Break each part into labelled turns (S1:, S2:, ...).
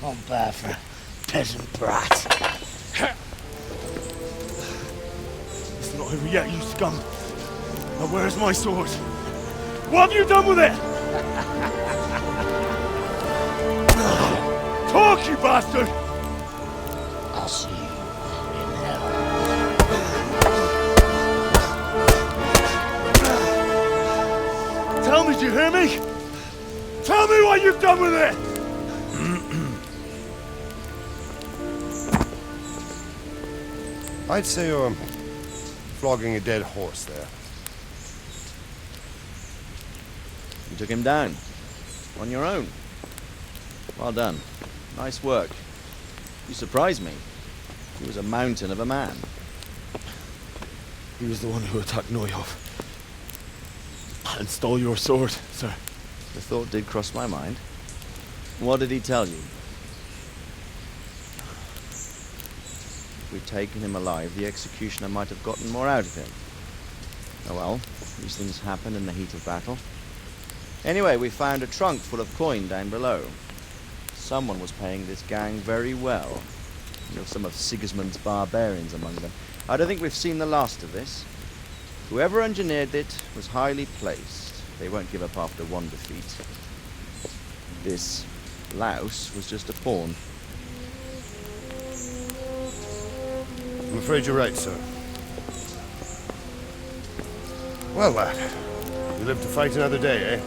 S1: On bad for a peasant brat.
S2: It's not over yet, you scum. Now where's my sword? What have you done with it? Talk, you bastard!
S1: I'll see you in hell.
S2: Tell me, do you hear me? Tell me what you've done with it!
S3: I'd say you're flogging a dead horse there.
S4: You took him down. On your own. Well done. Nice work. You surprised me. He was a mountain of a man.
S2: He was the one who attacked Noyov. And stole your sword, sir.
S4: The thought did cross my mind. What did he tell you? If we'd taken him alive, the executioner might have gotten more out of him. Oh well, these things happen in the heat of battle. Anyway, we found a trunk full of coin down below. Someone was paying this gang very well. There were some of Sigismund's barbarians among them. I don't think we've seen the last of this. Whoever engineered it was highly placed. They won't give up after one defeat. This louse was just a pawn.
S3: I'm afraid you're right, sir. Well, lad, you live to fight another day, eh?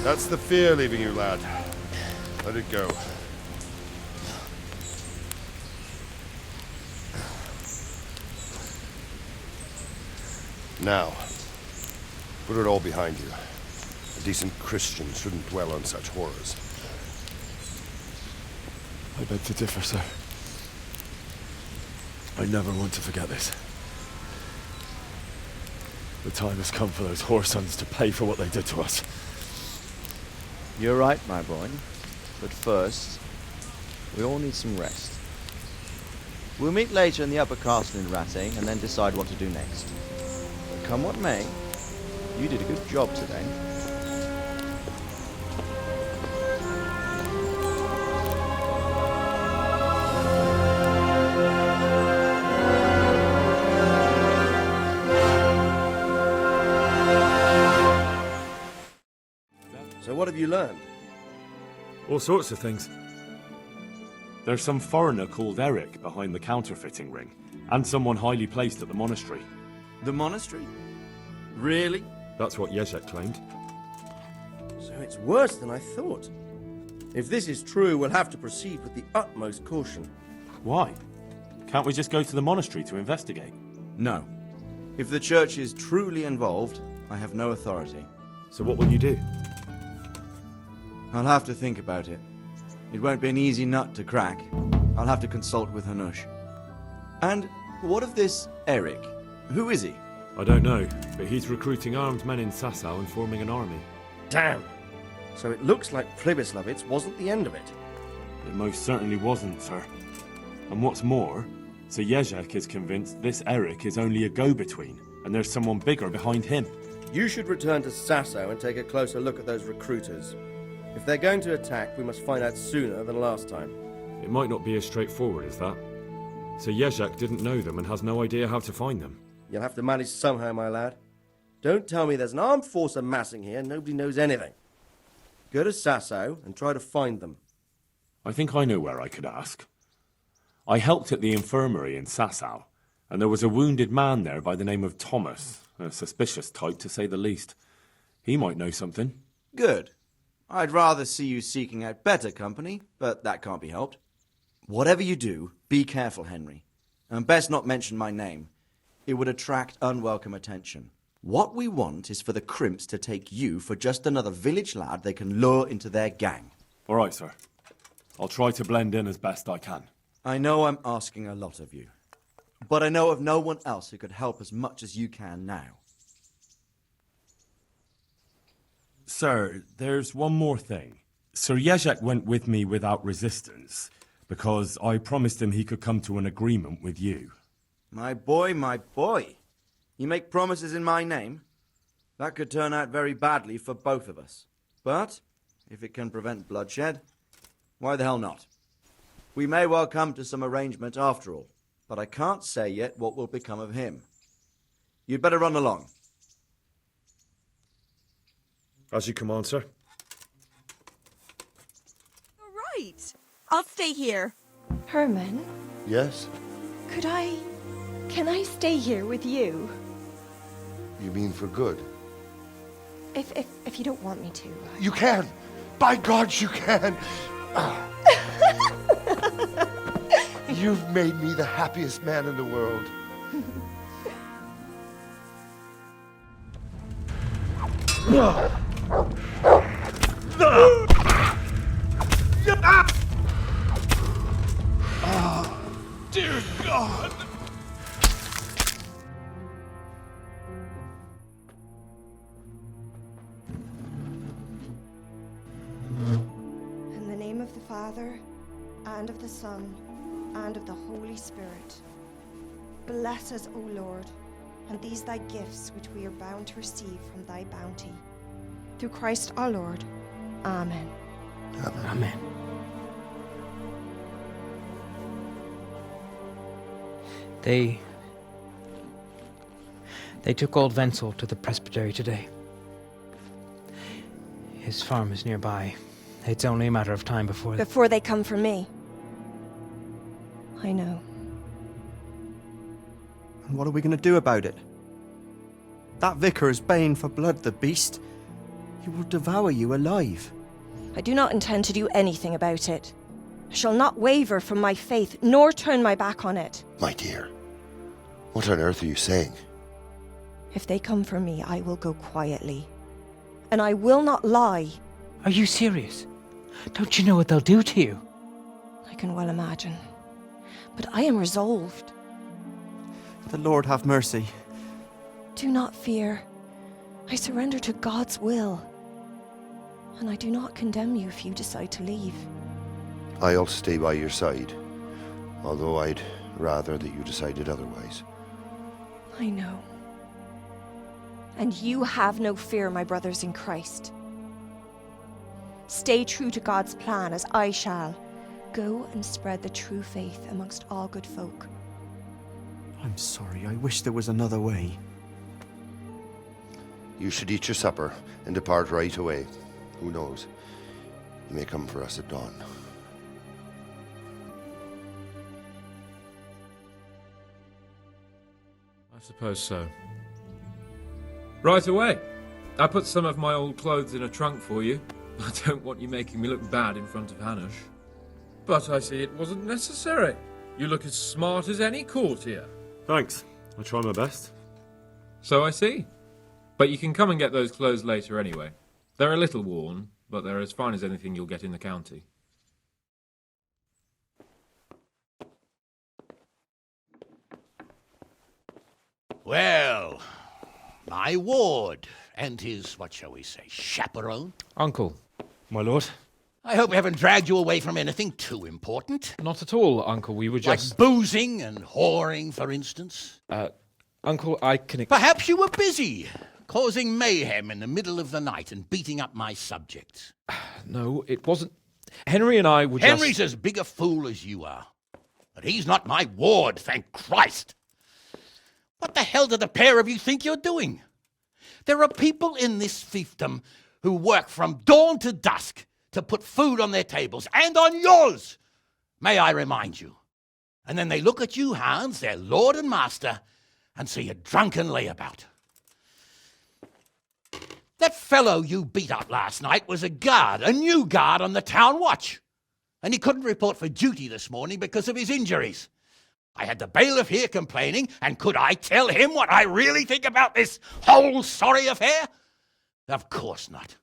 S3: That's the fear leaving you, lad. Let it go. Now, put it all behind you. A decent Christian shouldn't dwell on such horrors.
S2: I beg to differ, sir. I never want to forget this. The time has come for those whoresons to pay for what they did to us.
S4: You're right, my boy. But first, we all need some rest. We'll meet later in the upper castle in Rattay and then decide what to do next. But come what may, you did a good job today.
S5: So what have you learned?
S2: All sorts of things. There's some foreigner called Eric behind the counterfeiting ring, and someone highly placed at the monastery.
S5: The monastery? Really?
S2: That's what Jezek claimed.
S5: So it's worse than I thought. If this is true, we'll have to proceed with the utmost caution.
S2: Why? Can't we just go to the monastery to investigate?
S4: No. If the church is truly involved, I have no authority.
S2: So what will you do?
S4: I'll have to think about it. It won't be an easy nut to crack. I'll have to consult with Hanush. And what of this Eric? Who is he?
S2: I don't know, but he's recruiting armed men in Sasau and forming an army.
S5: Damn! So it looks like Pribyslavitz wasn't the end of it.
S2: It most certainly wasn't, sir. And what's more, Sir Jezek is convinced this Eric is only a go-between, and there's someone bigger behind him.
S5: You should return to Sasau and take a closer look at those recruiters. If they're going to attack, we must find out sooner than last time.
S2: It might not be as straightforward as that. Sir Jezek didn't know them and has no idea how to find them.
S5: You'll have to manage somehow, my lad. Don't tell me there's an armed force amassing here and nobody knows anything. Go to Sasau and try to find them.
S2: I think I know where I could ask. I helped at the infirmary in Sasau, and there was a wounded man there by the name of Thomas, a suspicious type to say the least. He might know something.
S4: Good. I'd rather see you seeking out better company, but that can't be helped. Whatever you do, be careful, Henry. And best not mention my name. It would attract unwelcome attention. What we want is for the crimps to take you for just another village lad they can lure into their gang.
S2: All right, sir. I'll try to blend in as best I can.
S4: I know I'm asking a lot of you, but I know of no one else who could help as much as you can now.
S2: Sir, there's one more thing. Sir Jezek went with me without resistance, because I promised him he could come to an agreement with you.
S4: My boy, my boy. You make promises in my name? That could turn out very badly for both of us. But, if it can prevent bloodshed, why the hell not? We may well come to some arrangement after all, but I can't say yet what will become of him. You'd better run along.
S2: As you command, sir.
S6: All right. I'll stay here.
S7: Herman,
S3: Yes?
S7: can I stay here with you?
S3: You mean for good?
S7: If you don't want me to.
S3: You can! By God, you can! You've made me the happiest man in the world.
S2: Dear God!
S7: In the name of the Father, and of the Son, and of the Holy Spirit. Bless us, O Lord, and these thy gifts which we are bound to receive from thy bounty. Through Christ our Lord. Amen.
S1: Amen.
S8: They took old Wenzel to the presbytery today. His farm is nearby. It's only a matter of time before...
S7: Before they come for me. I know.
S4: And what are we going to do about it? That vicar is baying for blood, the beast. He will devour you alive.
S7: I do not intend to do anything about it. I shall not waver from my faith, nor turn my back on it.
S3: My dear, what on earth are you saying?
S7: If they come for me, I will go quietly. And I will not lie.
S8: Are you serious? Don't you know what they'll do to you?
S7: I can well imagine. But I am resolved.
S4: The Lord have mercy.
S7: Do not fear. I surrender to God's will. And I do not condemn you if you decide to leave.
S3: I'll stay by your side, although I'd rather that you decided otherwise.
S7: I know. And you have no fear, my brothers in Christ. Stay true to God's plan, as I shall. Go and spread the true faith amongst all good folk.
S4: I'm sorry. I wish there was another way.
S3: You should eat your supper and depart right away. Who knows? You may come for us at dawn.
S9: I suppose so. Right away. I put some of my old clothes in a trunk for you. I don't want you making me look bad in front of Hanush. But I see it wasn't necessary. You look as smart as any courtier.
S2: Thanks. I'll try my best.
S9: So I see. But you can come and get those clothes later anyway. They're a little worn, but they're as fine as anything you'll get in the county.
S1: Well, my ward and his, what shall we say, chaperone.
S8: Uncle.
S2: My lord?
S1: I hope we haven't dragged you away from anything too important.
S8: Not at all, Uncle. We were just...
S1: Like boozing and whoring, for instance.
S8: Uncle, I can...
S1: Perhaps you were busy, causing mayhem in the middle of the night and beating up my subjects.
S8: No, it wasn't... Henry and I were just...
S1: Henry's as big a fool as you are. But he's not my ward, thank Christ. What the hell do the pair of you think you're doing? There are people in this fiefdom who work from dawn to dusk to put food on their tables and on yours, may I remind you. And then they look at you, Hans, their lord and master, and see a drunken layabout. That fellow you beat up last night was a guard, a new guard on the town watch. And he couldn't report for duty this morning because of his injuries. I had the bailiff here complaining, and could I tell him what I really think about this whole sorry affair? Of course not.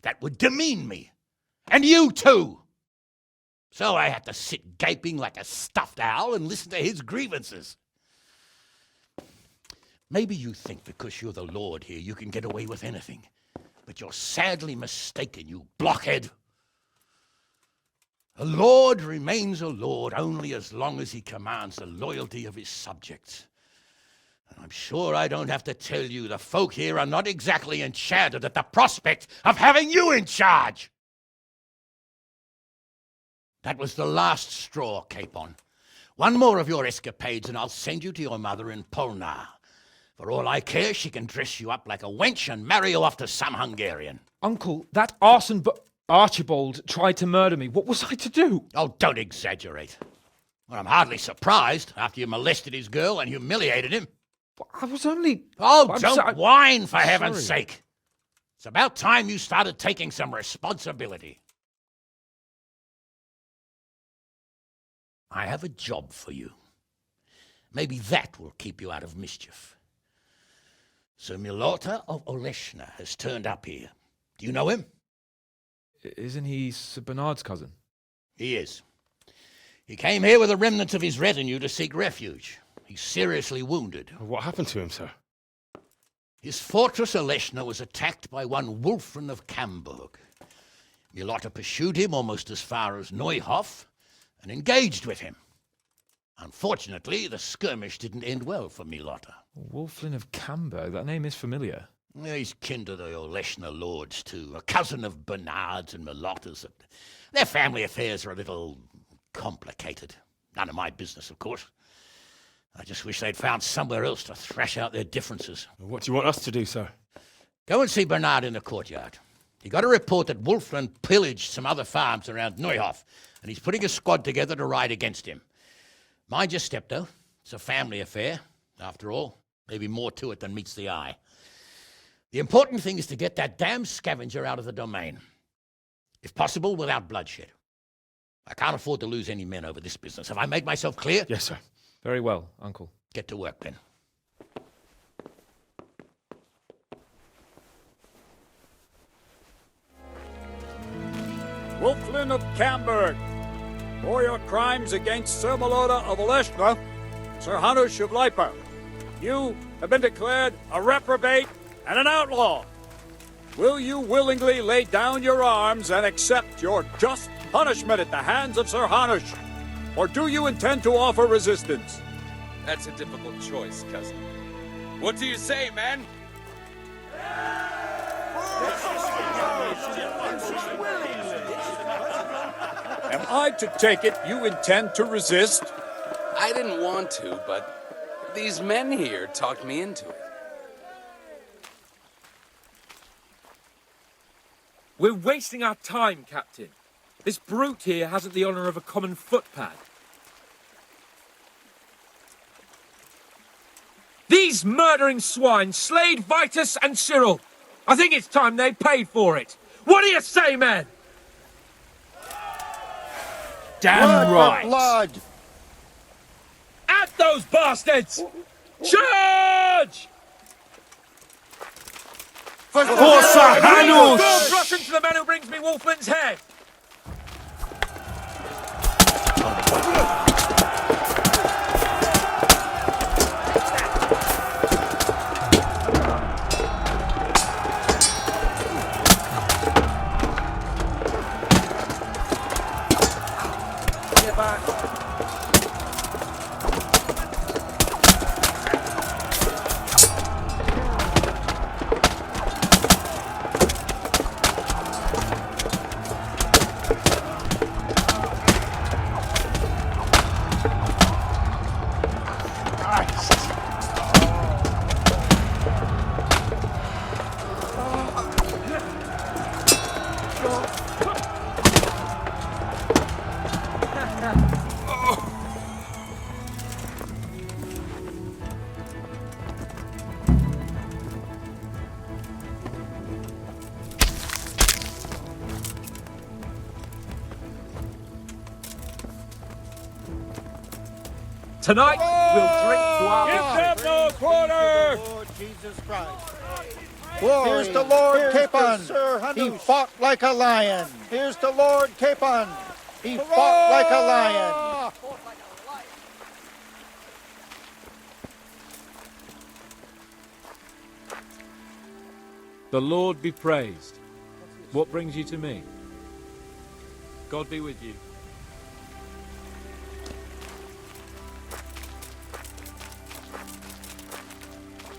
S1: That would demean me. And you too. So I had to sit gaping like a stuffed owl and listen to his grievances. Maybe you think because you're the Lord here you can get away with anything. But you're sadly mistaken, you blockhead. A lord remains a lord only as long as he commands the loyalty of his subjects. And I'm sure I don't have to tell you the folk here are not exactly enchanted at the prospect of having you in charge. That was the last straw, Capon. One more of your escapades and I'll send you to your mother in Polnar. For all I care, she can dress you up like a wench and marry you off to some Hungarian.
S9: Uncle, that arson Archibald tried to murder me. What was I to do?
S1: Oh, don't exaggerate. Well, I'm hardly surprised after you molested his girl and humiliated him.
S9: I was only...
S1: Oh, don't whine, for heaven's sake. It's about time you started taking some responsibility. I have a job for you. Maybe that will keep you out of mischief. Sir Milota of Oleshna has turned up here. Do you know him?
S9: Isn't he Sir Bernard's cousin?
S1: He is. He came here with the remnants of his retinue to seek refuge. He's seriously wounded.
S10: What happened to him, sir?
S1: His fortress Oleshna was attacked by one Wulfrin of Camburg. Milota pursued him almost as far as Neuhof and engaged with him. Unfortunately, the skirmish didn't end well for Milota.
S9: Wulfrin of Camburg? That name is familiar.
S1: He's kin to the Oleshna lords, too. A cousin of Bernard's and Milota's. Their family affairs are a little complicated. None of my business, of course. I just wish they'd found somewhere else to thrash out their differences.
S10: What do you want us to do, sir?
S1: Go and see Bernard in the courtyard. He got a report that Wulfrin pillaged some other farms around Neuhof, and he's putting a squad together to ride against him. Mind your step, though. It's a family affair, after all. Maybe more to it than meets the eye. The important thing is to get that damn scavenger out of the domain. If possible, without bloodshed. I can't afford to lose any men over this business. Have I made myself clear?
S10: Yes, sir.
S9: Very well, Uncle.
S1: Get to work, then.
S11: Wulfrin of Camburg, for your crimes against Sir Milota of Oleshna, Sir Hanush of Lipa, you have been declared a reprobate and an outlaw. Will you willingly lay down your arms and accept your just punishment at the hands of Sir Hanush? Or do you intend to offer resistance?
S12: That's a difficult choice, cousin. What do you say, man?
S11: Am I to take it you intend to resist?
S12: I didn't want to, but these men here talked me into it.
S9: We're wasting our time, Captain. This brute here hasn't the honour of a common footpad. These murdering swine slayed Vitus and Cyril. I think it's time they paid for it. What do you say, men?
S11: Damn right.
S5: Blood!
S9: At those bastards! Charge!
S2: For Sir Hanush!
S9: Go rush into the man who brings me Wulfrin's head! Tonight, we'll drink to our
S11: Give them no quarter!
S13: Lord Jesus Christ.
S14: Here's the Lord Capon. He fought like a lion. Here's the Lord Capon. He fought like a lion.
S9: The Lord be praised. What brings you to me? God be with you.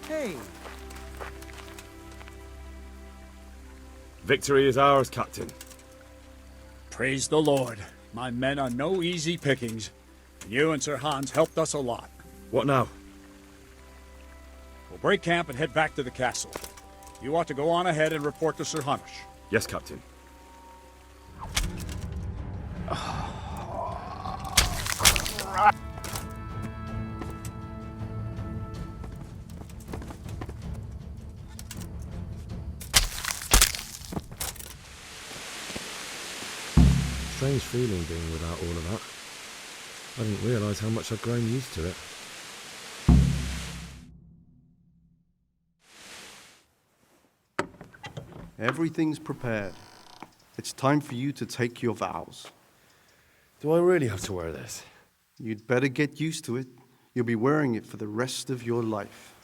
S13: Hey,
S2: Victory is ours, Captain.
S11: Praise the Lord. My men are no easy pickings. You and Sir Hans helped us a lot.
S2: What now?
S11: We'll break camp and head back to the castle. You ought to go on ahead and report to Sir Hanush.
S2: Yes, Captain. Strange feeling being without all of that. I didn't realise how much I'd grown used to it.
S15: Everything's prepared. It's time for you to take your vows.
S3: Do I really have to wear this?
S15: You'd better get used to it. You'll be wearing it for the rest of your life.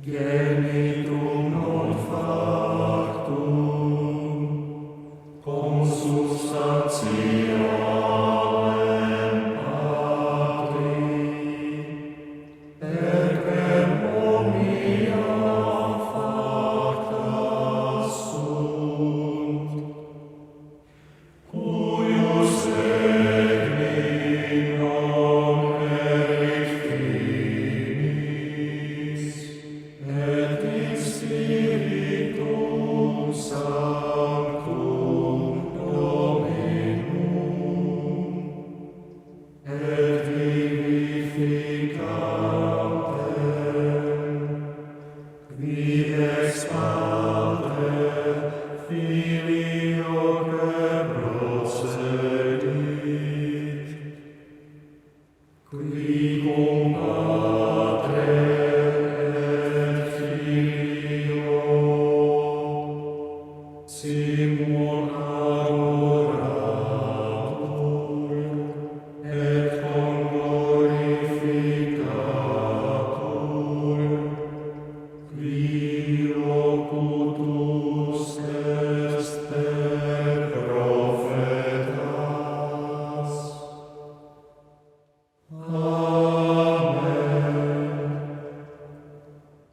S16: Genitum non factum, consus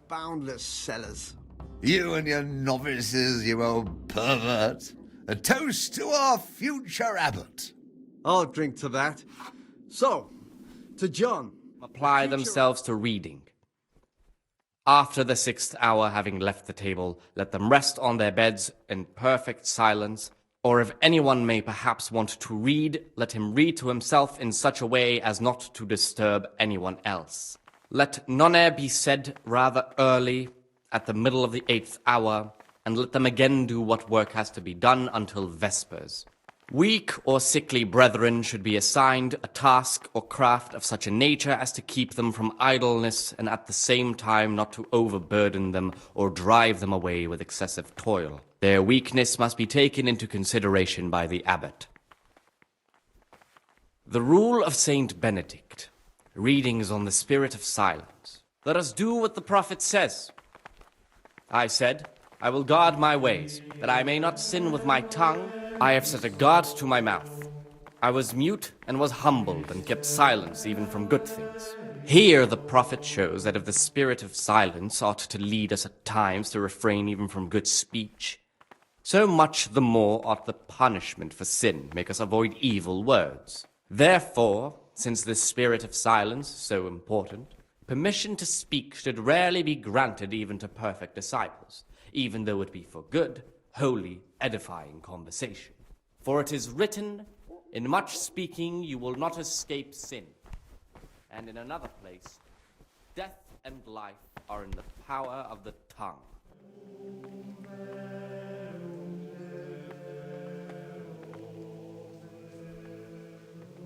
S16: Boundless sellers.
S17: You and your novices, you old pervert. A toast to our future abbot.
S16: I'll drink to that. So, to John.
S18: Apply themselves to reading. After the 6th hour, having left the table, let them rest on their beds in perfect silence, or if anyone may perhaps want to read, let him read to himself in such a way as not to disturb anyone else. Let none be said rather early, at the middle of the 8th hour, and let them again do what work has to be done until vespers. Weak or sickly brethren should be assigned a task or craft of such a nature as to keep them from idleness, and at the same time not to overburden them or drive them away with excessive toil. Their weakness must be taken into consideration by the abbot. The rule of Saint Benedict, readings on the spirit of silence. Let us do what the prophet says. I said, I will guard my ways, that I may not sin with my tongue. I have set a guard to my mouth. I was mute and was humbled and kept silence even from good things. Here the prophet shows that if the spirit of silence ought to lead us at times to refrain even from good speech, so much the more ought the punishment for sin make us avoid evil words. Therefore, since this spirit of silence is so important, permission to speak should rarely be granted even to perfect disciples, even though it be for good, holy, edifying conversation. For it is written, in much speaking you will not escape sin. And in another place, death and life are in the power of the tongue.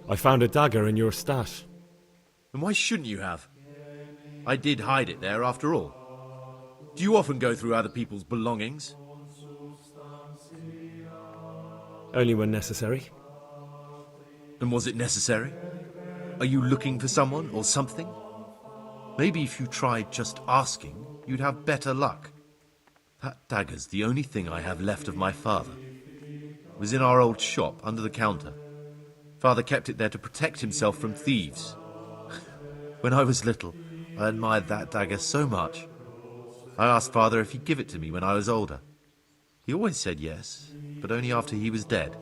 S2: I found a dagger in your stash.
S19: And why shouldn't you have? I did hide it there after all. Do you often go through other people's belongings?
S2: Only when necessary.
S19: And was it necessary? Are you looking for someone or something? Maybe if you tried just asking, you'd have better luck. That dagger's the only thing I have left of my father. It was in our old shop under the counter. Father kept it there to protect himself from thieves. When I was little, I admired that dagger so much. I asked Father if he'd give it to me when I was older. He always said yes, but only after he was dead.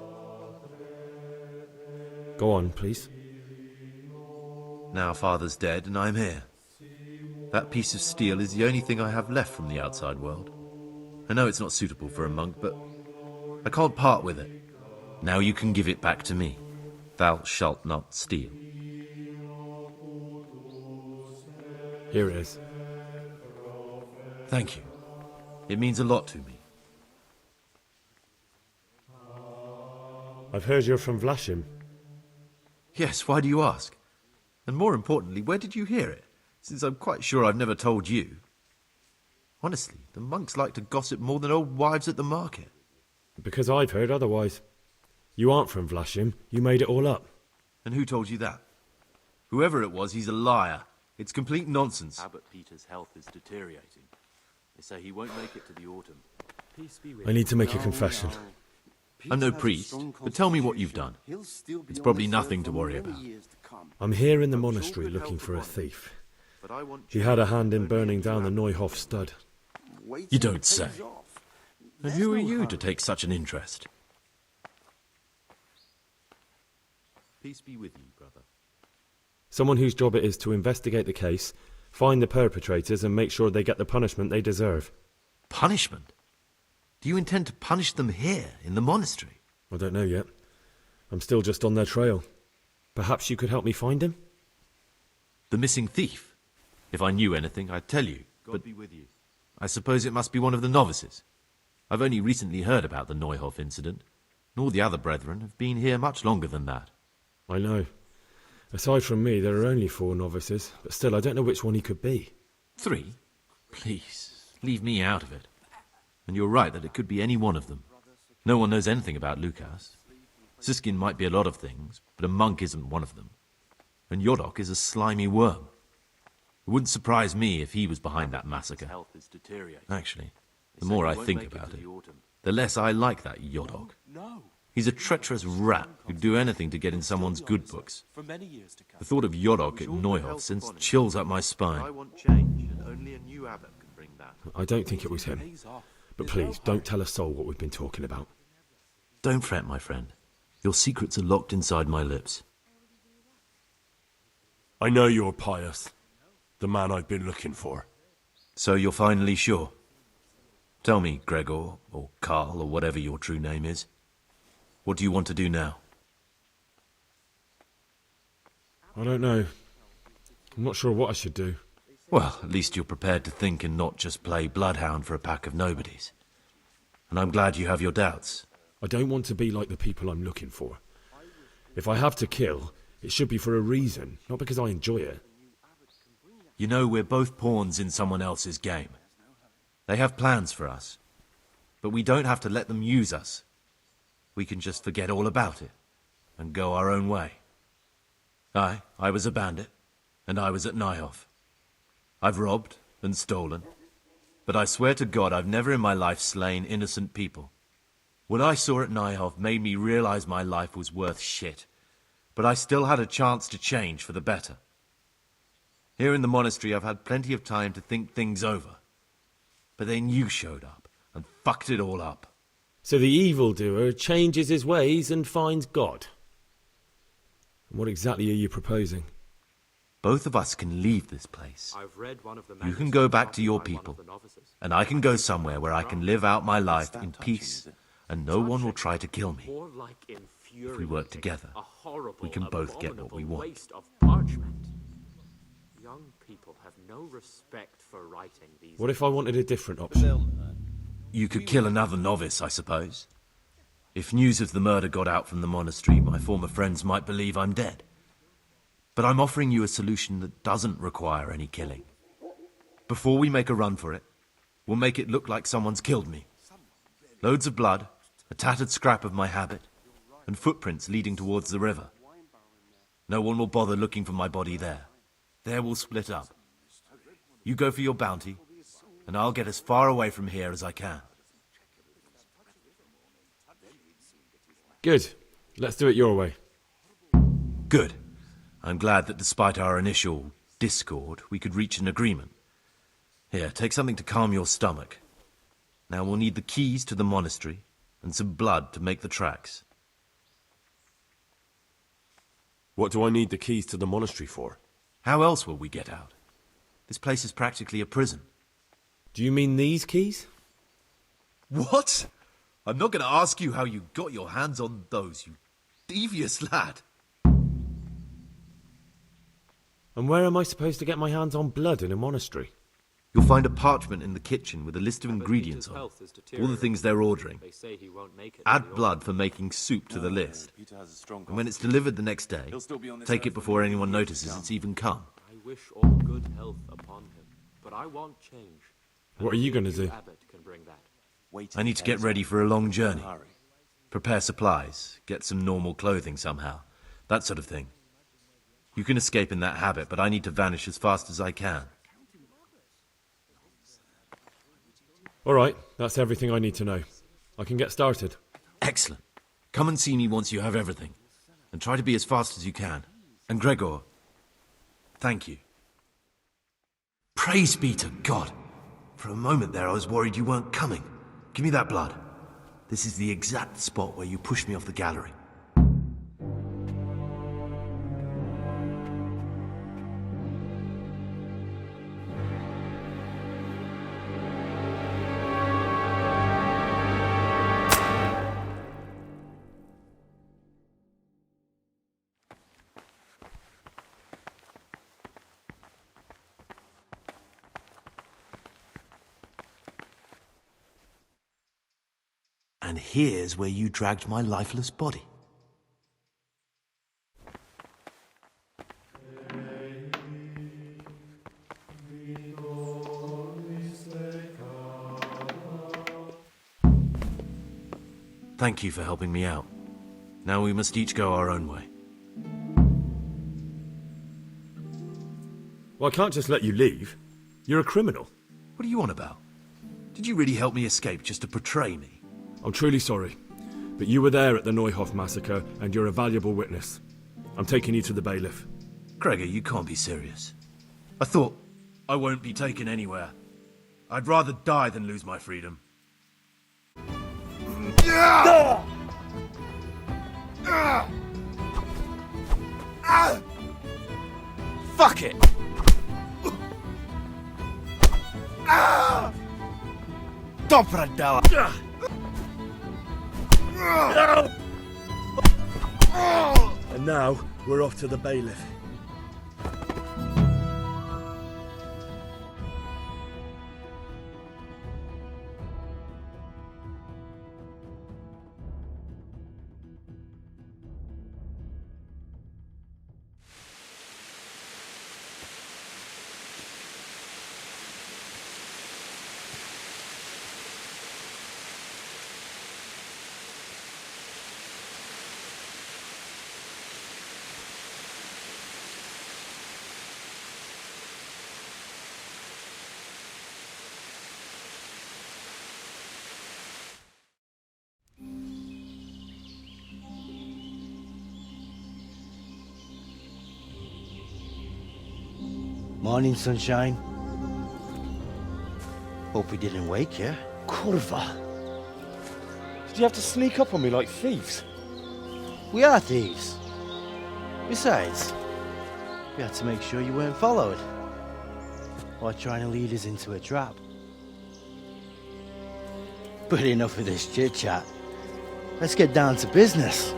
S2: Go on, please.
S19: Now Father's dead and I'm here. That piece of steel is the only thing I have left from the outside world. I know it's not suitable for a monk, but I can't part with it. Now you can give it back to me. Thou shalt not steal.
S2: Here it is.
S19: Thank you. It means a lot to me.
S2: I've heard you're from Vlashim.
S19: Yes, why do you ask? And more importantly, where did you hear it? Since I'm quite sure I've never told you. Honestly, the monks like to gossip more than old wives at the market.
S2: Because I've heard otherwise. You aren't from Vlashim. You made it all up.
S19: And who told you that? Whoever it was, he's a liar. It's complete nonsense.
S20: Abbot Peter's health is deteriorating. They say he won't make it to the autumn.
S2: I need to make a confession.
S19: I'm no priest, but tell me what you've done. It's probably nothing to worry about.
S2: I'm here in the monastery looking for a thief. He had a hand in burning down the Neuhof stud.
S19: You don't say. And who are you to take such an interest?
S20: Peace be with you, brother.
S2: Someone whose job it is to investigate the case, find the perpetrators and make sure they get the punishment they deserve.
S19: Punishment? Do you intend to punish them here, in the monastery?
S2: I don't know yet. I'm still just on their trail. Perhaps you could help me find him?
S19: The missing thief? If I knew anything, I'd tell you.
S20: God be with you.
S19: I suppose it must be one of the novices. I've only recently heard about the Neuhof incident, and all the other brethren have been here much longer than that.
S10: I know. Aside from me, there are only 4 novices, but still, I don't know which one he could be.
S19: 3? Please, leave me out of it. And you're right that it could be any one of them. No one knows anything about Lukas. Siskin might be a lot of things, but a monk isn't one of them. And Yodok is a slimy worm. It wouldn't surprise me if he was behind that massacre. Actually, the more I think about it, the less I like that Yodok. He's a treacherous rat who'd do anything to get in someone's good books. The thought of Yodok at Neuhof sends chills up my spine.
S20: I want change, and only a new abbot can bring that.
S10: I don't think it was him. But please, don't tell a soul what we've been talking about.
S19: Don't fret, my friend. Your secrets are locked inside my lips.
S2: I know you're pious. The man I've been looking for.
S19: So you're finally sure? Tell me, Gregor, or Karl, or whatever your true name is. What do you want to do now?
S10: I don't know. I'm not sure what I should do.
S19: Well, at least you're prepared to think and not just play bloodhound for a pack of nobodies. And I'm glad you have your doubts.
S10: I don't want to be like the people I'm looking for. If I have to kill, it should be for a reason, not because I enjoy it.
S19: You know, we're both pawns in someone else's game. They have plans for us. But we don't have to let them use us. We can just forget all about it and go our own way. I was a bandit, and I was at Neuhof. I've robbed and stolen, but I swear to God I've never in my life slain innocent people. What I saw at Neuhof made me realize my life was worth shit, but I still had a chance to change for the better. Here in the monastery I've had plenty of time to think things over, but then you showed up and fucked it all up.
S10: So the evildoer changes his ways and finds God. And what exactly are you proposing?
S19: Both of us can leave this place. You can go back to your people, and I can go somewhere where I can live out my life in peace, and no one will try to kill me. If we work together, we can both get what we want.
S18: Young people have no respect for writing these.
S10: What if I wanted a different option?
S19: You could kill another novice, I suppose. If news of the murder got out from the monastery, my former friends might believe I'm dead. But I'm offering you a solution that doesn't require any killing. Before we make a run for it, we'll make it look like someone's killed me. Loads of blood, a tattered scrap of my habit, and footprints leading towards the river. No one will bother looking for my body there. There we'll split up. You go for your bounty, and I'll get as far away from here as I can.
S10: Good. Let's do it your way.
S19: Good. I'm glad that despite our initial discord, we could reach an agreement. Here, take something to calm your stomach. Now we'll need the keys to the monastery and some blood to make the tracks.
S2: What do I need the keys to the monastery for?
S19: How else will we get out? This place is practically a prison.
S10: Do you mean these keys?
S19: What? I'm not going to ask you how you got your hands on those, you devious lad.
S10: And where am I supposed to get my hands on blood in a monastery?
S19: You'll find a parchment in the kitchen with a list of ingredients on it, all the things they're ordering. Add blood for making soup to the list. And when it's delivered the next day, take it before anyone notices it's even come.
S18: I wish all good health upon him, but I want change.
S10: What are you going to do?
S19: I need to get ready for a long journey. Prepare supplies, get some normal clothing somehow, that sort of thing. You can escape in that habit, but I need to vanish as fast as I can.
S10: All right, that's everything I need to know. I can get started.
S19: Excellent. Come and see me once you have everything. And try to be as fast as you can. And Gregor, thank you. Praise be to God. For a moment there I was worried you weren't coming. Give me that blood. This is the exact spot where you pushed me off the gallery. And here's where you dragged my lifeless body. Thank you for helping me out. Now we must each go our own way.
S10: Well, I can't just let you leave. You're a criminal.
S19: What are you on about? Did you really help me escape just to betray me?
S10: I'm truly sorry, but you were there at the Neuhoff massacre, and you're a valuable witness. I'm taking you to the bailiff.
S19: Gregor, you can't be serious. I thought I won't be taken anywhere. I'd rather die than lose my freedom.
S18: Fuck it! Dobra dała!
S10: And now, we're off to the bailiff.
S21: Morning, sunshine. Hope we didn't wake you.
S2: Kurva! Did you have to sneak up on me like thieves?
S21: We are thieves. Besides, we had to make sure you weren't followed. Or trying to lead us into a trap. But enough of this chit-chat. Let's get down to business.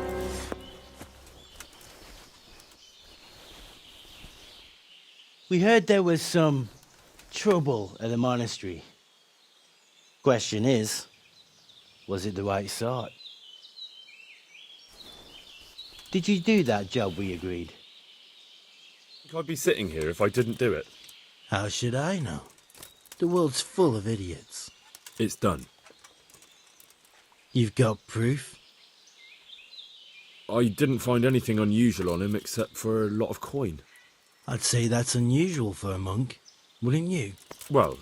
S21: We heard there was some trouble at the monastery. Question is, was it the right sort? Did you do that job we agreed?
S10: Think I'd be sitting here if I didn't do it?
S21: How should I know? The world's full of idiots.
S10: It's done.
S21: You've got proof?
S10: I didn't find anything unusual on him except for a lot of coin.
S21: I'd say that's unusual for a monk, wouldn't you?
S10: Well...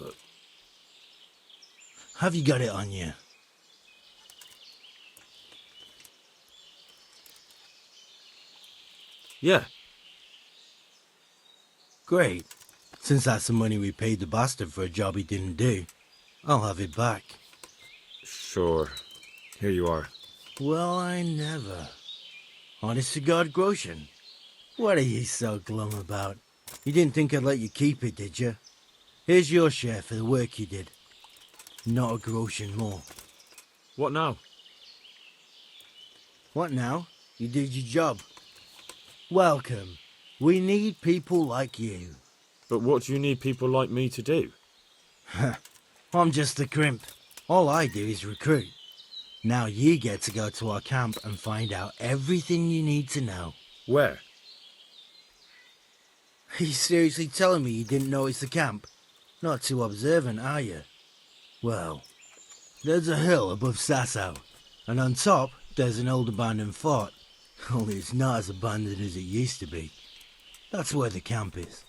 S21: Have you got it on you?
S10: Yeah.
S21: Great. Since that's the money we paid the bastard for a job he didn't do, I'll have it back.
S10: Sure. Here you are.
S21: Well, I never. Honest to God, Groshen. What are you so glum about? You didn't think I'd let you keep it, did you? Here's your share for the work you did. Not a groschen more.
S10: What now?
S21: What now? You did your job. Welcome. We need people like you.
S10: But what do you need people like me to do?
S21: I'm just the crimp. All I do is recruit. Now you get to go to our camp and find out everything you need to know.
S10: Where?
S21: Are you seriously telling me you didn't notice the camp? Not too observant, are you? Well, there's a hill above Sasau, and on top there's an old abandoned fort. Only it's not as abandoned as it used to be. That's where the camp is.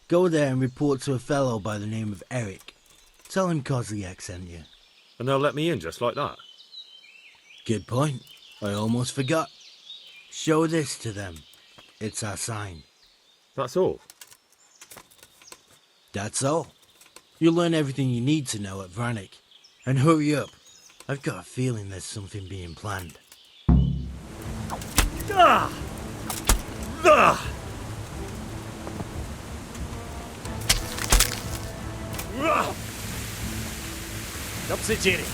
S21: Go there and report to a fellow by the name of Eric. Tell him Kozliak sent you.
S10: And they'll let me in just like that?
S21: Good point. I almost forgot. Show this to them. It's our sign.
S10: That's all?
S21: That's all. You'll learn everything you need to know at Vranik. And hurry up. I've got a feeling there's something being planned.
S10: Ah! Ah!
S2: Dobrze, Jerry.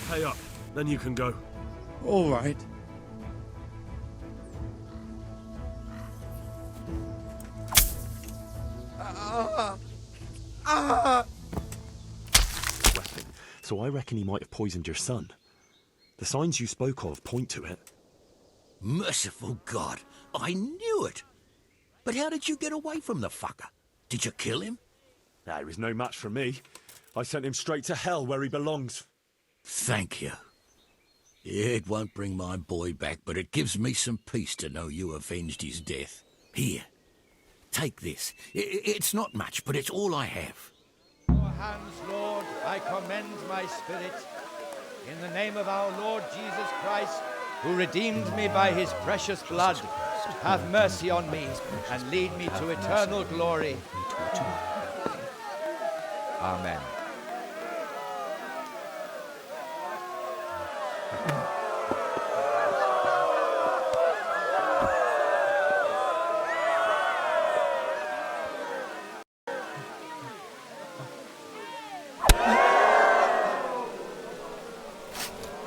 S10: Pay up, then you can go.
S14: All right.
S10: so I reckon he might have poisoned your son. The signs you spoke of point to it.
S6: Merciful God, I knew it! But how did you get away from the fucker? Did you kill him?
S10: Nah, he was no match for me. I sent him straight to hell where he belongs.
S6: Thank you. It won't bring my boy back, but it gives me some peace to know you avenged his death. Here, take this. It's not much, but it's all I have.
S22: In your hands, Lord, I commend my spirit. In the name of our Lord Jesus Christ, who redeemed me by his precious blood, have mercy on me and lead me to eternal glory. Amen.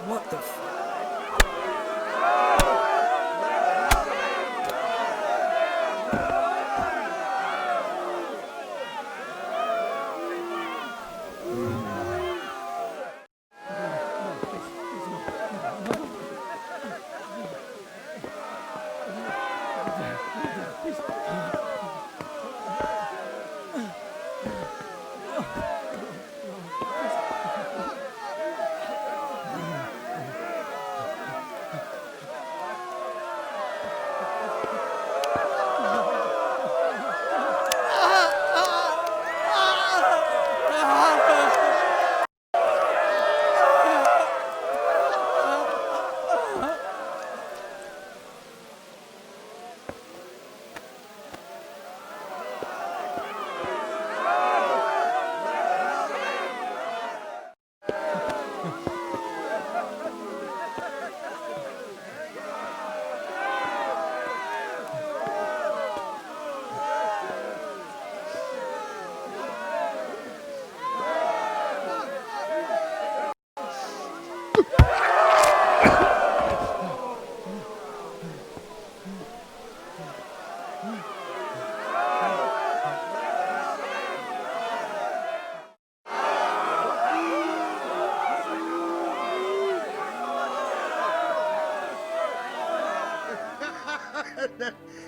S8: What the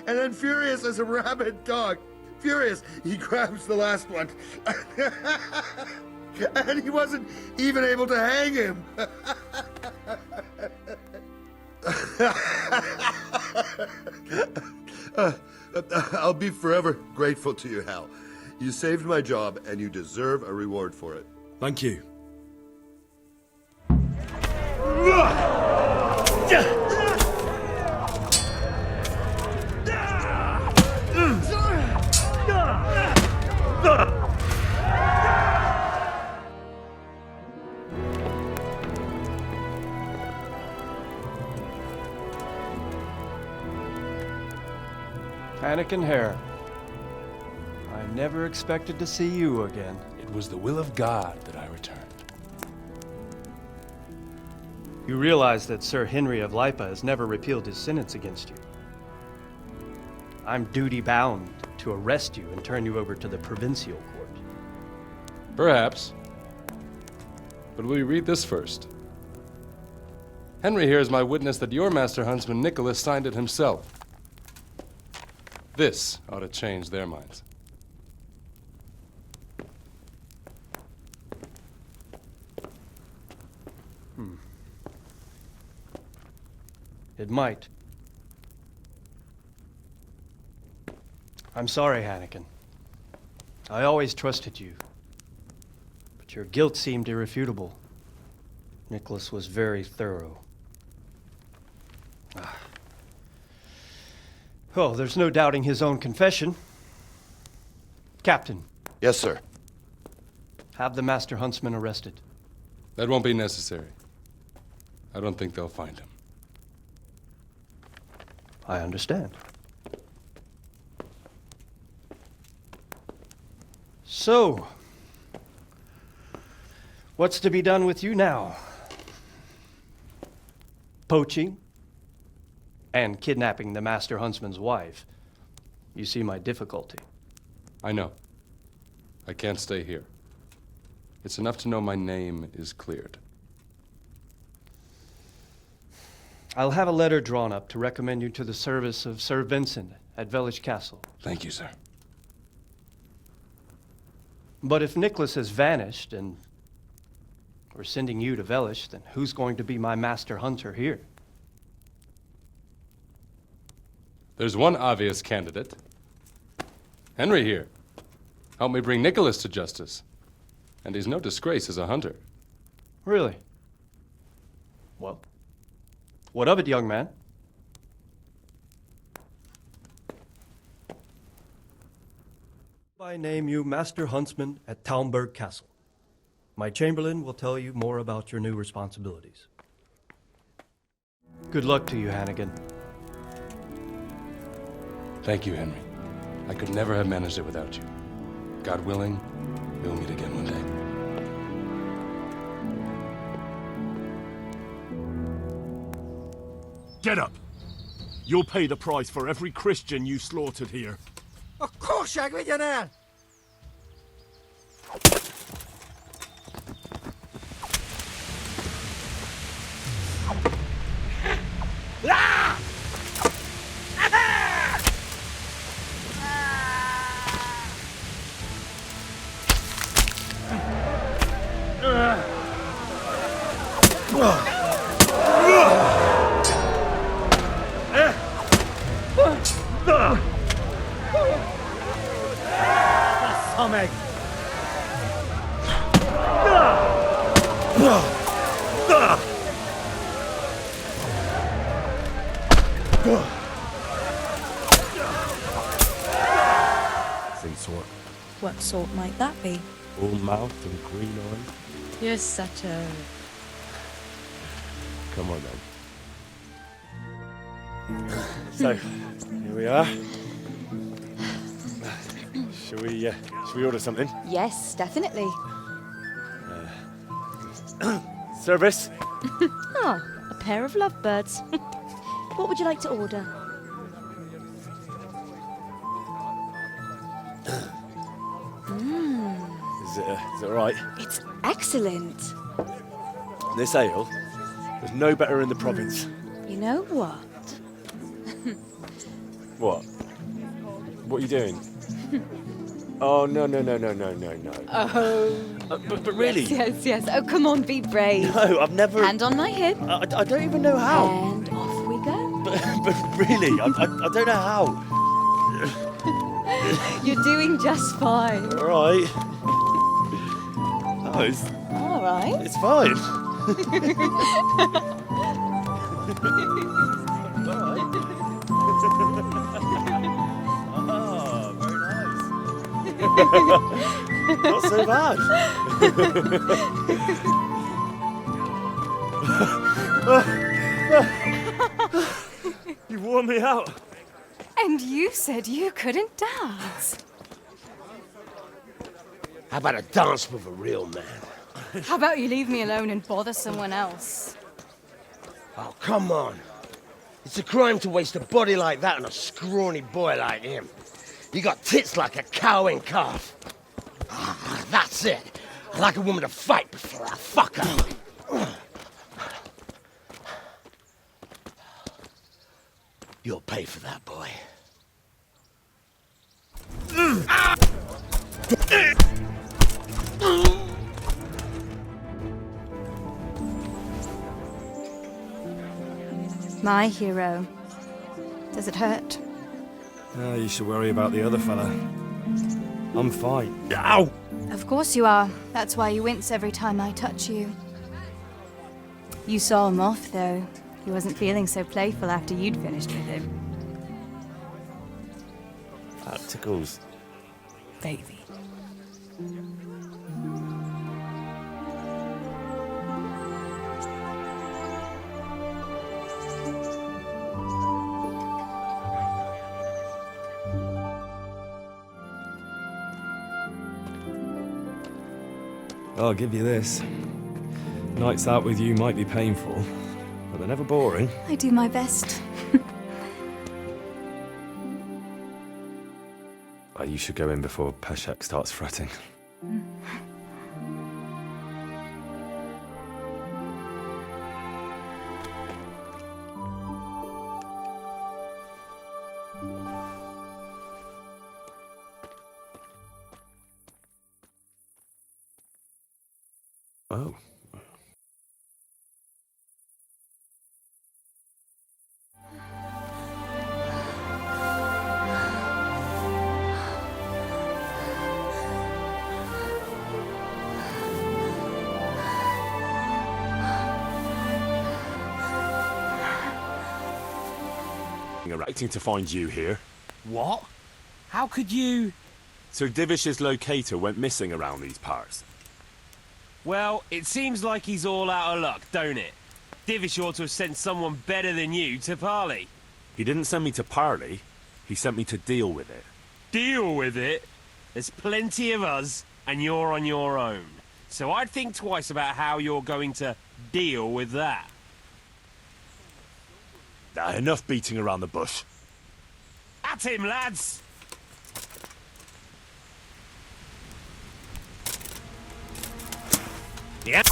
S3: And then Furious as a rabid dog. Furious, he grabs the last one. And he wasn't even able to hang him. I'll be forever grateful to you, Hal. You saved my job, and you deserve a reward for it.
S10: Thank you.
S23: Anakin Hare, I never expected to see you again.
S24: It was the will of God that I returned.
S23: You realize that Sir Henry of Lipa has never repealed his sentence against you. I'm duty-bound to arrest you and turn you over to the provincial court.
S24: Perhaps. But will you read this first? Henry here is my witness that your master huntsman Nicholas signed it himself. This ought to change their minds.
S23: It might. I'm sorry, Anakin. I always trusted you. But your guilt seemed irrefutable. Nicholas was very thorough. Oh, there's no doubting his own confession. Captain.
S3: Yes, sir.
S23: Have the Master Huntsman arrested.
S24: That won't be necessary. I don't think they'll find him.
S23: I understand. So, what's to be done with you now? Poaching and kidnapping the Master Huntsman's wife. You see my difficulty.
S24: I know. I can't stay here. It's enough to know my name is cleared.
S23: I'll have a letter drawn up to recommend you to the service of Sir Vincent at Vellish Castle.
S24: Thank you, sir.
S23: But if Nicholas has vanished and we're sending you to Vellish, then who's going to be my master hunter here?
S24: There's one obvious candidate. Henry here. Help me bring Nicholas to justice. And he's no disgrace as a hunter.
S23: Really? Well, what of it, young man?
S5: I name you Master Huntsman at Talmberg Castle. My Chamberlain will tell you more about your new responsibilities.
S23: Good luck to you, Hannigan.
S24: Thank you, Henry. I could never have managed it without you. God willing, we'll meet again one day.
S10: Get up! You'll pay the price for every Christian you slaughtered here.
S14: Of course, jag vet jag när.
S2: Sort.
S1: What sort might that be?
S2: All mouth and green eyes.
S1: You're such a...
S2: Come on then.
S10: So, here we are. Shall we order something?
S1: Yes, definitely.
S10: Service?
S1: Oh, a pair of lovebirds. What would you like to order?
S10: Is it all right?
S1: It's excellent.
S10: This ale, there's no better in the province.
S1: You know what?
S10: What? What are you doing? Oh, no.
S1: Oh.
S10: But really?
S1: Yes. Oh, come on, be brave.
S10: No, I've never...
S1: Hand on my hip.
S10: I don't even know how.
S1: And off we go.
S10: But really, I don't know how.
S1: You're doing just fine.
S10: All right. Oh, it's...
S1: All right.
S10: It's fine. Oh, very nice. Not so bad. You wore me out.
S1: And you said you couldn't dance.
S4: How about a dance with a real man?
S1: How about you leave me alone and bother someone else?
S4: Oh, come on. It's a crime to waste a body like that on a scrawny boy like him. You got tits like a cow in calf. Ah, that's it. I like a woman to fight before I fuck her. You'll pay for that, boy.
S1: My hero. Does it hurt?
S10: No, you should worry about the other fella. I'm fine. Ow!
S1: Of course you are. That's why you wince every time I touch you. You saw him off, though. He wasn't feeling so playful after you'd finished with him.
S10: That tickles.
S1: Baby.
S10: I'll give you this. Nights out with you might be painful, but they're never boring.
S1: I do my best.
S10: You should go in before Peshek starts fretting. Oh.
S2: Expecting to find you here.
S8: What? How could you...
S2: Sir Divish's locator went missing around these parts.
S7: Well, it seems like he's all out of luck, don't it? Divish ought to have sent someone better than you to parley.
S2: He didn't send me to parley. He sent me to deal with it.
S7: Deal with it? There's plenty of us, and you're on your own. So I'd think twice about how you're going to deal with that.
S2: Enough beating around the bush.
S7: At him, lads! Yep.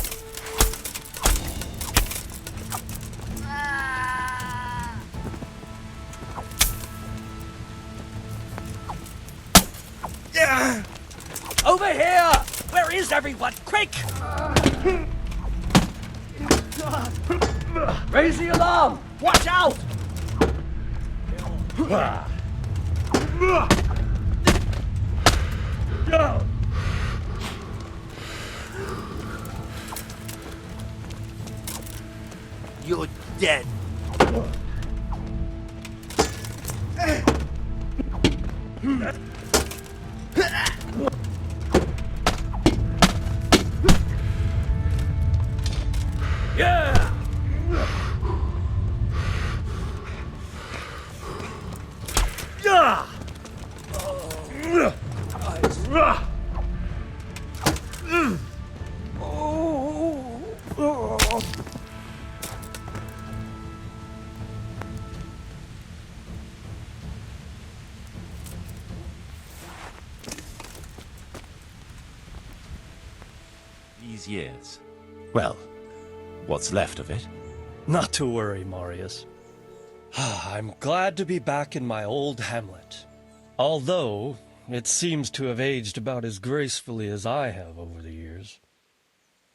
S7: Yeah! Over here! Where is everyone? Quick! Raise the alarm! Watch out!
S21: You're dead.
S7: Yeah! Yeah!
S19: These years. Well, what's left of it?
S23: Not to worry, Marius. I'm glad to be back in my old hamlet. Although, it seems to have aged about as gracefully as I have over the years.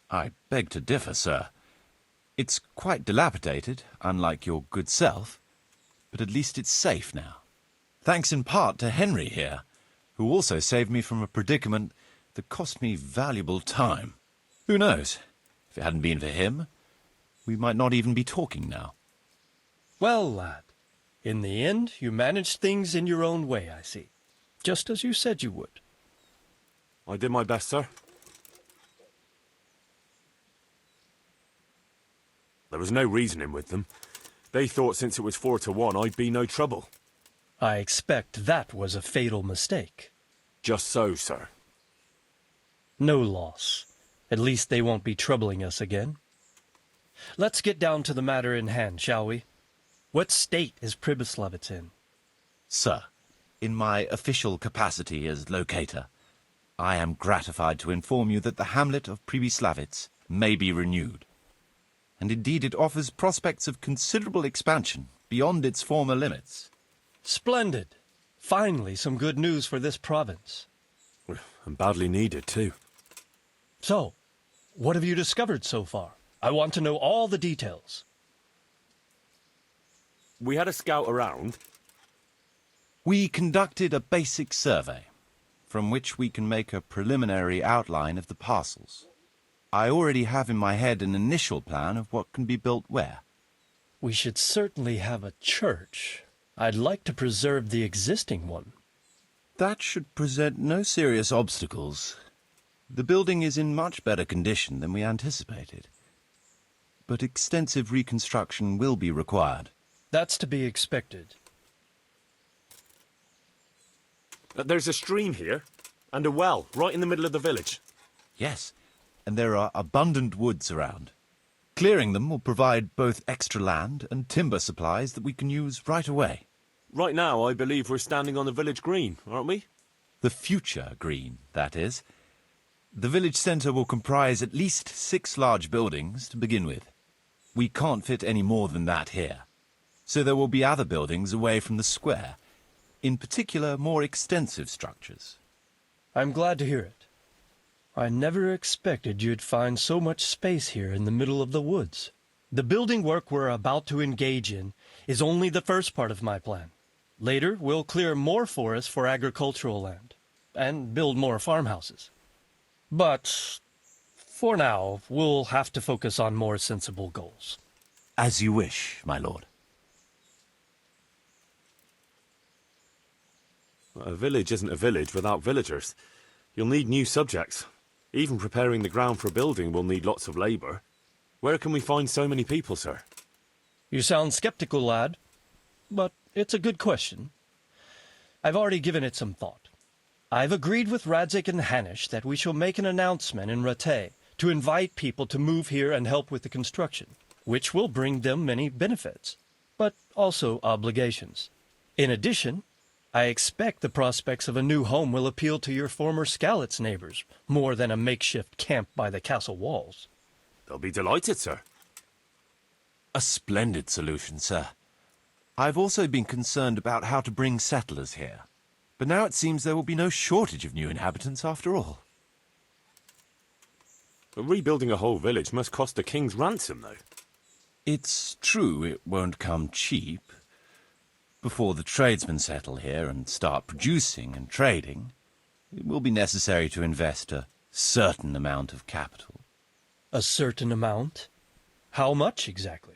S19: I beg to differ, sir. It's quite dilapidated, unlike your good self, but at least it's safe now. Thanks in part to Henry here, who also saved me from a predicament that cost me valuable time. Who knows? If it hadn't been for him, we might not even be talking now.
S23: Well, lad, in the end, you managed things in your own way, I see. Just as you said you would.
S2: I did my best, sir. There was no reasoning with them. They thought since it was 4-1, I'd be no trouble.
S23: I expect that was a fatal mistake.
S2: Just so, sir.
S23: No loss. At least they won't be troubling us again. Let's get down to the matter in hand, shall we? What state is Pribyslavitz in?
S19: Sir, in my official capacity as locator, I am gratified to inform you that the hamlet of Pribyslavitz may be renewed. And indeed it offers prospects of considerable expansion beyond its former limits.
S23: Splendid. Finally, some good news for this province.
S2: And badly needed, too.
S23: So, what have you discovered so far? I want to know all the details.
S2: We had a scout around.
S19: We conducted a basic survey, from which we can make a preliminary outline of the parcels. I already have in my head an initial plan of what can be built where.
S23: We should certainly have a church. I'd like to preserve the existing one.
S19: That should present no serious obstacles. The building is in much better condition than we anticipated. But extensive reconstruction will be required.
S23: That's to be expected.
S2: There's a stream here, and a well, right in the middle of the village.
S19: Yes, and there are abundant woods around. Clearing them will provide both extra land and timber supplies that we can use right away.
S2: Right now, I believe we're standing on the village green, aren't we?
S19: The future green, that is. The village centre will comprise at least 6 large buildings to begin with. We can't fit any more than that here. So there will be other buildings away from the square, in particular more extensive structures.
S23: I'm glad to hear it. I never expected you'd find so much space here in the middle of the woods. The building work we're about to engage in is only the first part of my plan. Later, we'll clear more forest for agricultural land and build more farmhouses. But for now, we'll have to focus on more sensible goals.
S19: As you wish, my lord.
S10: A village isn't a village without villagers. You'll need new subjects. Even preparing the ground for building will need lots of labour. Where can we find so many people, sir?
S23: You sound skeptical, lad, but it's a good question. I've already given it some thought. I've agreed with Radzik and Hanish that we shall make an announcement in Rattay to invite people to move here and help with the construction, which will bring them many benefits, but also obligations. In addition, I expect the prospects of a new home will appeal to your former Skalitz neighbors more than a makeshift camp by the castle walls.
S10: They'll be delighted, sir.
S19: A splendid solution, sir. I've also been concerned about how to bring settlers here. But now it seems there will be no shortage of new inhabitants after all.
S10: But rebuilding a whole village must cost a king's ransom, though.
S19: It's true it won't come cheap. Before the tradesmen settle here and start producing and trading, it will be necessary to invest a certain amount of capital.
S23: A certain amount? How much exactly?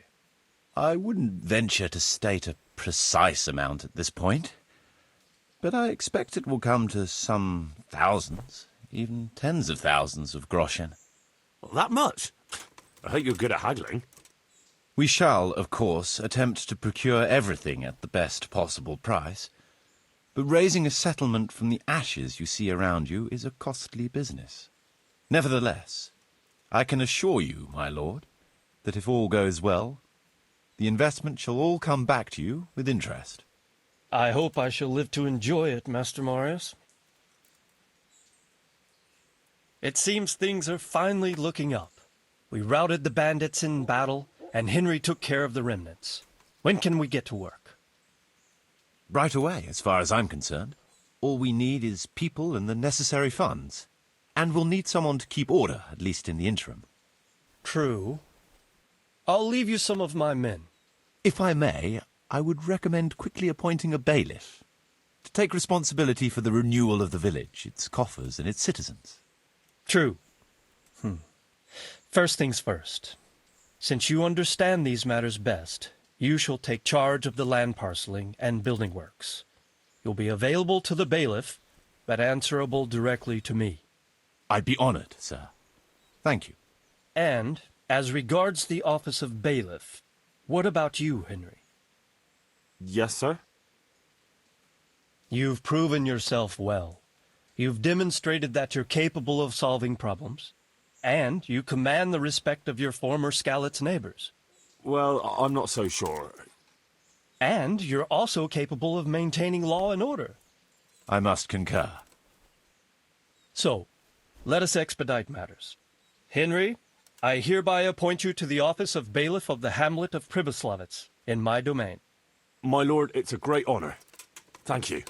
S19: I wouldn't venture to state a precise amount at this point, but I expect it will come to some thousands, even tens of thousands of groschen.
S10: Well, that much? I hope you're good at haggling.
S19: We shall, of course, attempt to procure everything at the best possible price, but raising a settlement from the ashes you see around you is a costly business. Nevertheless, I can assure you, my lord, that if all goes well, the investment shall all come back to you with interest.
S23: I hope I shall live to enjoy it, Master Marius. It seems things are finally looking up. We routed the bandits in battle, and Henry took care of the remnants. When can we get to work?
S19: Right away, as far as I'm concerned. All we need is people and the necessary funds. And we'll need someone to keep order, at least in the interim.
S23: True. I'll leave you some of my men.
S19: If I may, I would recommend quickly appointing a bailiff to take responsibility for the renewal of the village, its coffers and its citizens.
S23: True. First things first. Since you understand these matters best, you shall take charge of the land parceling and building works. You'll be available to the bailiff, but answerable directly to me.
S19: I'd be honored, sir. Thank you.
S23: And, as regards the office of bailiff, what about you, Henry?
S10: Yes, sir?
S23: You've proven yourself well. You've demonstrated that you're capable of solving problems, and you command the respect of your former Skalitz neighbors.
S10: Well, I'm not so sure.
S23: And you're also capable of maintaining law and order.
S19: I must concur.
S23: So, let us expedite matters. Henry, I hereby appoint you to the office of bailiff of the hamlet of Pribyslavitz, in my domain.
S10: My lord, it's a great honor. Thank you.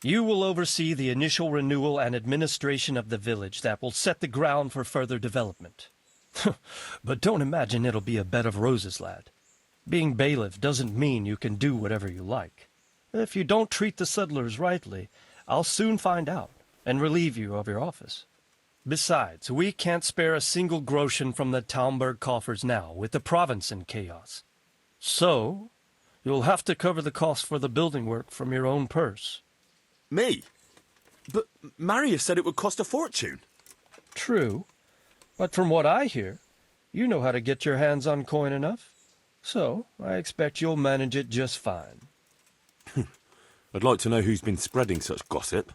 S23: You will oversee the initial renewal and administration of the village that will set the ground for further development. But don't imagine it'll be a bed of roses, lad. Being bailiff doesn't mean you can do whatever you like. If you don't treat the settlers rightly, I'll soon find out and relieve you of your office. Besides, we can't spare a single groschen from the Talmberg coffers now, with the province in chaos. So, you'll have to cover the cost for the building work from your own purse.
S10: Me? But Marius said it would cost a fortune.
S23: True. But from what I hear, you know how to get your hands on coin enough. So, I expect you'll manage it just fine.
S10: I'd like to know who's been spreading such gossip.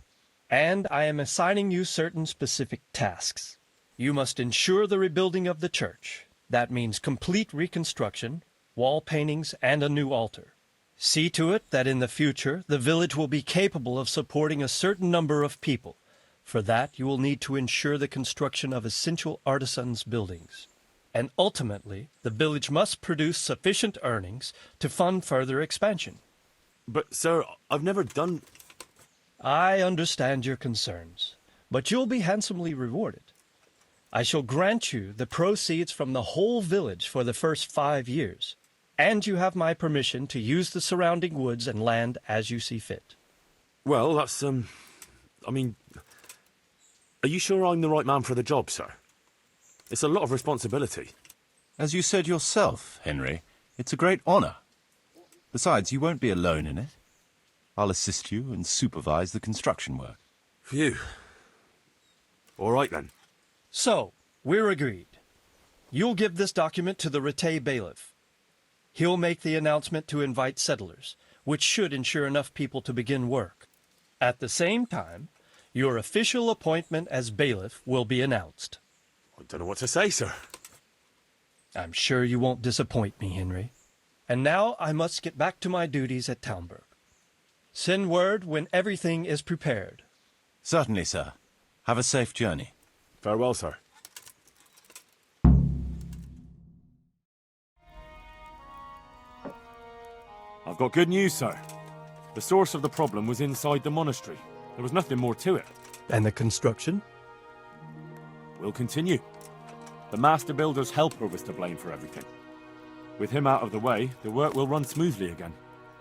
S23: And I am assigning you certain specific tasks. You must ensure the rebuilding of the church. That means complete reconstruction, wall paintings, and a new altar. See to it that in the future, the village will be capable of supporting a certain number of people. For that, you will need to ensure the construction of essential artisans' buildings. And ultimately, the village must produce sufficient earnings to fund further expansion.
S10: But, sir, I've never done...
S23: I understand your concerns, but you'll be handsomely rewarded. I shall grant you the proceeds from the whole village for the first 5 years, and you have my permission to use the surrounding woods and land as you see fit.
S10: Well, that's, I mean... Are you sure I'm the right man for the job, sir? It's a lot of responsibility.
S9: As you said yourself, Henry, it's a great honour. Besides, you won't be alone in it. I'll assist you and supervise the construction work.
S10: Phew. All right, then.
S23: So, we're agreed. You'll give this document to the Rete bailiff. He'll make the announcement to invite settlers, which should ensure enough people to begin work. At the same time, your official appointment as bailiff will be announced.
S10: I don't know what to say, sir.
S23: I'm sure you won't disappoint me, Henry. And now I must get back to my duties at Townburg. Send word when everything is prepared.
S9: Certainly, sir. Have a safe journey.
S10: Farewell, sir. I've got good news, sir. The source of the problem was inside the monastery. There was nothing more to it.
S23: And the construction?
S10: We'll continue. The master builder's helper was to blame for everything. With him out of the way, the work will run smoothly again.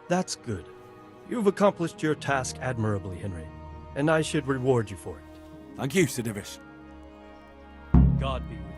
S23: That's good. You've accomplished your task admirably, Henry, and I should reward you for it.
S10: Thank you, Sir Divish.
S23: God be with you.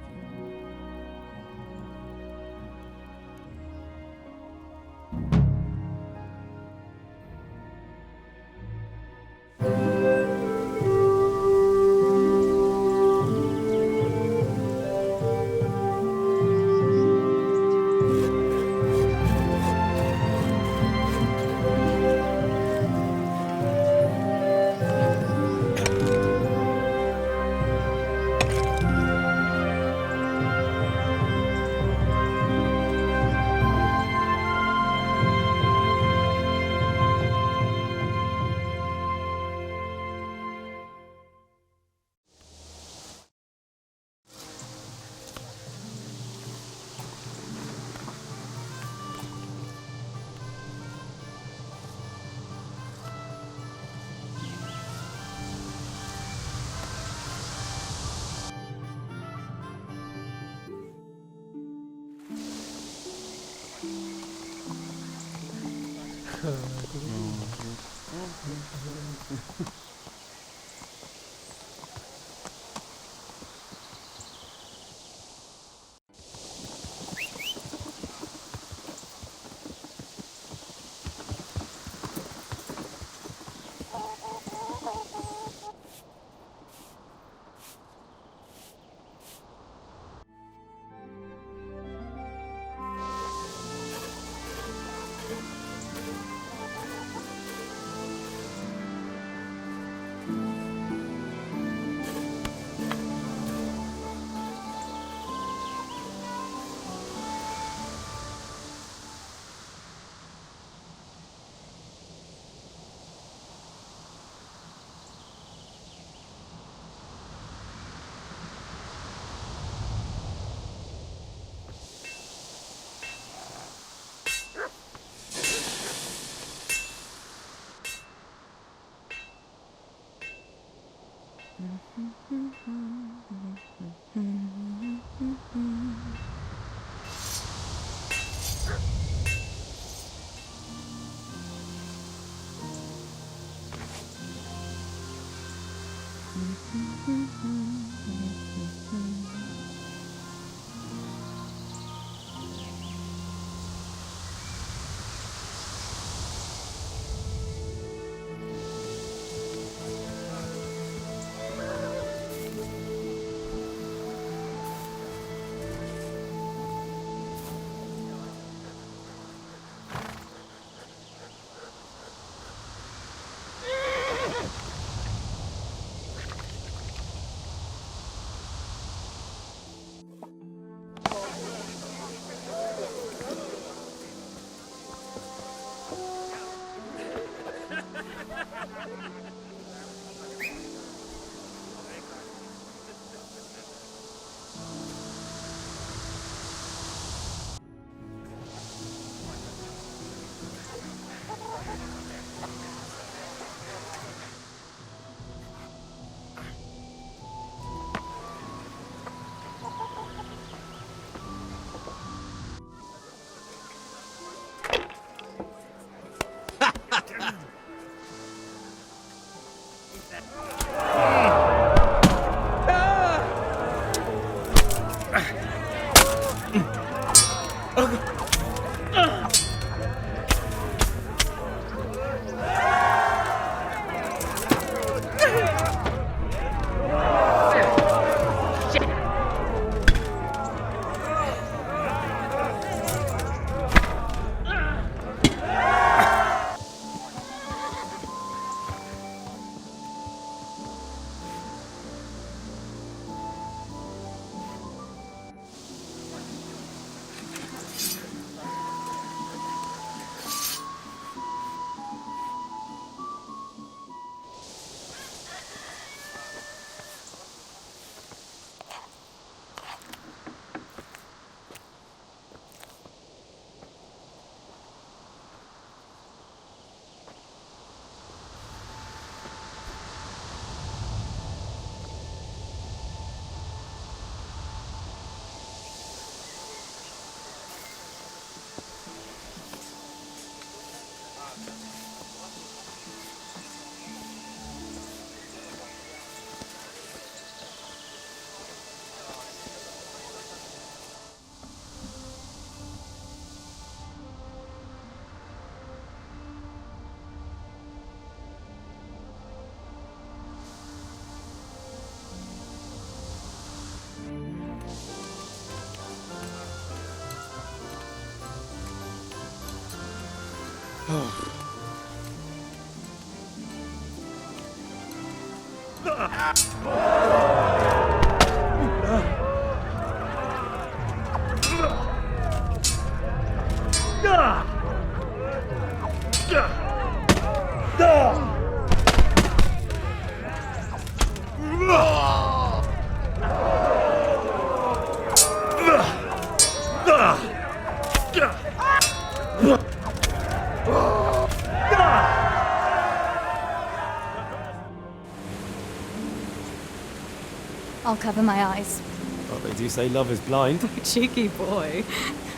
S1: I'll cover my eyes.
S10: Well, they do say love is blind.
S1: Cheeky boy.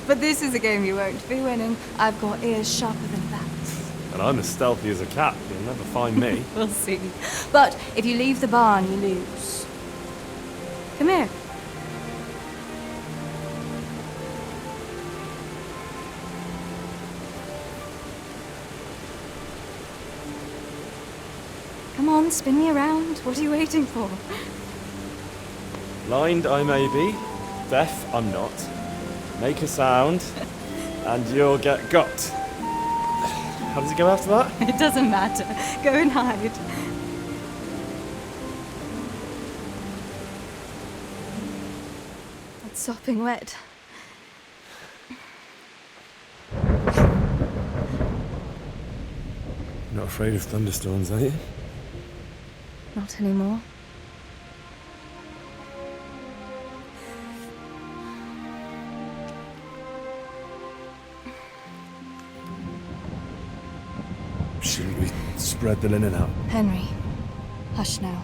S1: But this is a game you won't be winning. I've got ears sharper than bats.
S10: And I'm as stealthy as a cat. You'll never find me.
S1: We'll see. But if you leave the barn, you lose. Come here. Come on, spin me around. What are you waiting for?
S10: Blind I may be, deaf I'm not. Make a sound, and you'll get got. How does it go after that?
S1: It doesn't matter. Go and hide. It's sopping wet.
S10: Not afraid of thunderstorms, are you?
S1: Not anymore.
S10: Shouldn't we spread the linen out?
S1: Henry, hush now.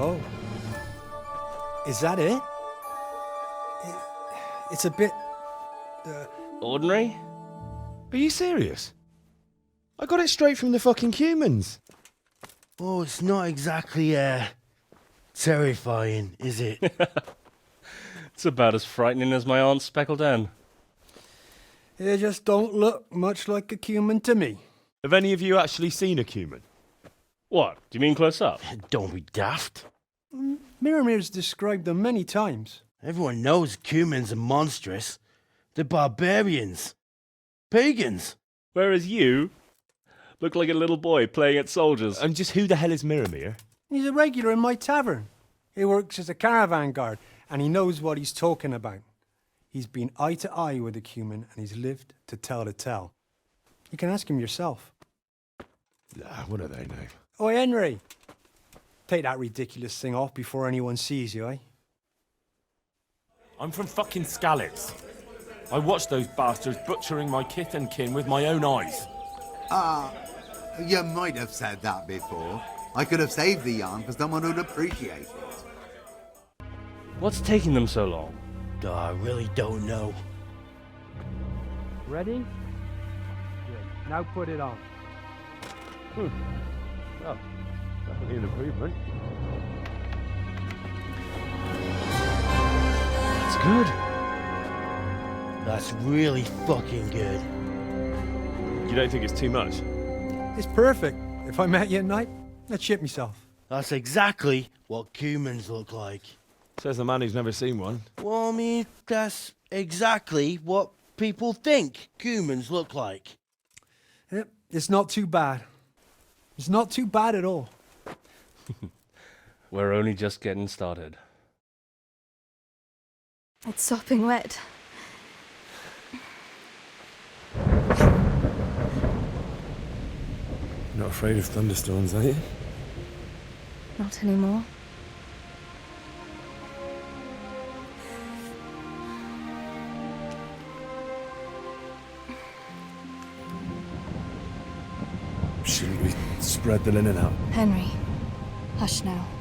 S11: Oh. Is that it? It's a bit...
S7: Ordinary?
S10: Are you serious? I got it straight from the fucking humans.
S21: Oh, it's not exactly, terrifying, is it?
S23: It's about as frightening as my aunt's speckled hen.
S11: They just don't look much like a cumin to me.
S10: Have any of you actually seen a cumin?
S23: What? Do you mean close up?
S21: Don't be daft.
S11: Miramir's described them many times.
S21: Everyone knows cumins are monstrous. They're barbarians. Pagans.
S23: Whereas you look like a little boy playing at soldiers.
S10: And just who the hell is Miramir?
S11: He's a regular in my tavern. He works as a caravan guard, and he knows what he's talking about. He's been eye to eye with a cumin, and he's lived to tell the tale. You can ask him yourself.
S10: What do they know?
S11: Oi, Henry. Take that ridiculous thing off before anyone sees you, eh?
S10: I'm from fucking Scallops. I watched those bastards butchering my kith and kin with my own eyes.
S17: You might have said that before. I could have saved the yarn for someone who'd appreciate it.
S23: What's taking them so long?
S21: Oh, I really don't know.
S11: Ready? Good. Now put it on.
S10: Oh, definitely an improvement.
S23: That's good.
S21: That's really fucking good.
S10: You don't think it's too much?
S11: It's perfect. If I met you at night, I'd shit myself.
S21: That's exactly what cumins look like.
S10: Says the man who's never seen one.
S21: Well, I mean, that's exactly what people think cumins look like.
S11: Yep, it's not too bad. It's not too bad at all.
S23: We're only just getting started.
S1: It's sopping wet.
S10: Not afraid of thunderstorms, are you?
S1: Not anymore.
S10: Shouldn't we spread the linen out?
S1: Henry, Hush now.